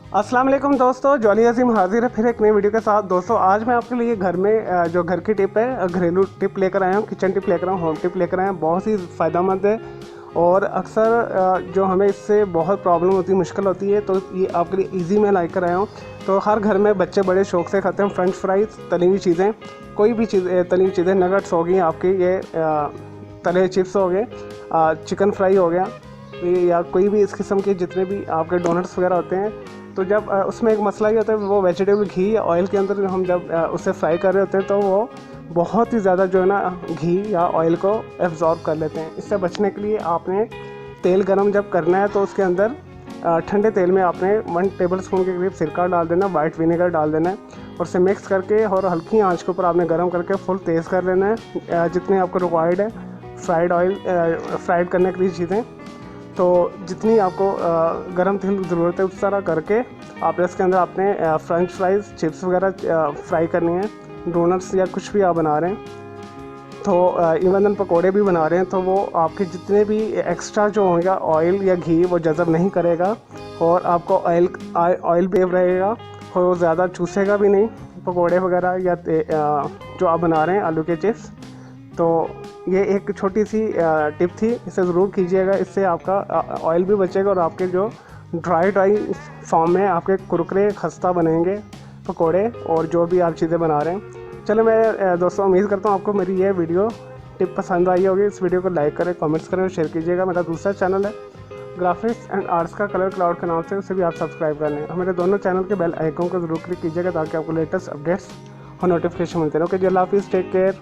अस्सलाम वालेकुम दोस्तों, जॉली अजीम हाजिर है फिर एक नई वीडियो के साथ। दोस्तों आज मैं आपके लिए घर में जो घर की टिप है, घरेलू टिप लेकर आया हूँ, किचन टिप लेकर आया हूँ, होम टिप लेकर आया हूँ। बहुत ही फ़ायदेमंद है और अक्सर जो हमें इससे बहुत प्रॉब्लम होती है, मुश्किल होती है, तो ये आपके लिए इजी मैं लाइक कर आया हूँ। तो हर घर में बच्चे बड़े शौक से खाते हैं फ्रेंच फ्राइज़, तली हुई चीज़ें, कोई भी चीज़ तली हुई चीज़ें, नगट्स हो गई आपकी, ये तले चिप्स हो गए, चिकन फ्राई हो गया, या कोई भी इस किस्म के जितने भी आपके डोनट्स वगैरह होते हैं। तो जब उसमें एक मसला ये होता है, वो वेजिटेबल घी या ऑयल के अंदर हम जब उसे फ्राई कर रहे होते हैं, तो वो बहुत ही ज़्यादा जो है ना घी या ऑयल को एब्जॉर्ब कर लेते हैं। इससे बचने के लिए आपने तेल गरम जब करना है तो उसके अंदर ठंडे तेल में आपने 1 टेबल स्पून के करीब सिरका डाल देना, वाइट विनेगर डाल देना है और उसे मिक्स करके और हल्की आंच के ऊपर आपने गर्म करके फुल तेज़ कर लेना है, जितने आपको रिक्वायर्ड है फ्राइड करने के लिए चीज़ें। तो जितनी आपको गरम तेल की ज़रूरत है उस तरह करके आपने इसके अंदर आपने फ्रेंच फ्राइज़, चिप्स वगैरह फ्राई करनी है, डोनट्स या कुछ भी आप बना रहे हैं, तो इवन पकोड़े भी बना रहे हैं, तो वो आपके जितने भी एक्स्ट्रा जो होगा ऑयल या घी वो जज़ब नहीं करेगा और आपको ऑयल बेव रहेगा और वो ज़्यादा चूसेगा भी नहीं पकोड़े वगैरह या जो आप बना रहे हैं आलू के चिप्स। तो ये एक छोटी सी टिप थी, इसे ज़रूर कीजिएगा। इससे आपका ऑयल भी बचेगा और आपके जो ड्राई फॉर्म में आपके कुरकुरे खस्ता बनेंगे पकोड़े और जो भी आप चीज़ें बना रहे हैं। चलो मैं दोस्तों उम्मीद करता हूँ आपको मेरी ये वीडियो टिप पसंद आई होगी। इस वीडियो को लाइक करें, कमेंट्स करें और शेयर कीजिएगा। मेरा दूसरा चैनल है ग्राफिक्स एंड आर्ट्स का कलर क्लाउड के नाम से, उसे भी आप सब्सक्राइब कर लें और मेरे दोनों चैनल के बेल आइकन को ज़रूर क्लिक कीजिएगा ताकि आपको लेटेस्ट अपडेट्स और नोटिफिकेशन मिलते रहे। ओके जी, अल्लाह हाफिज़, टेक केयर।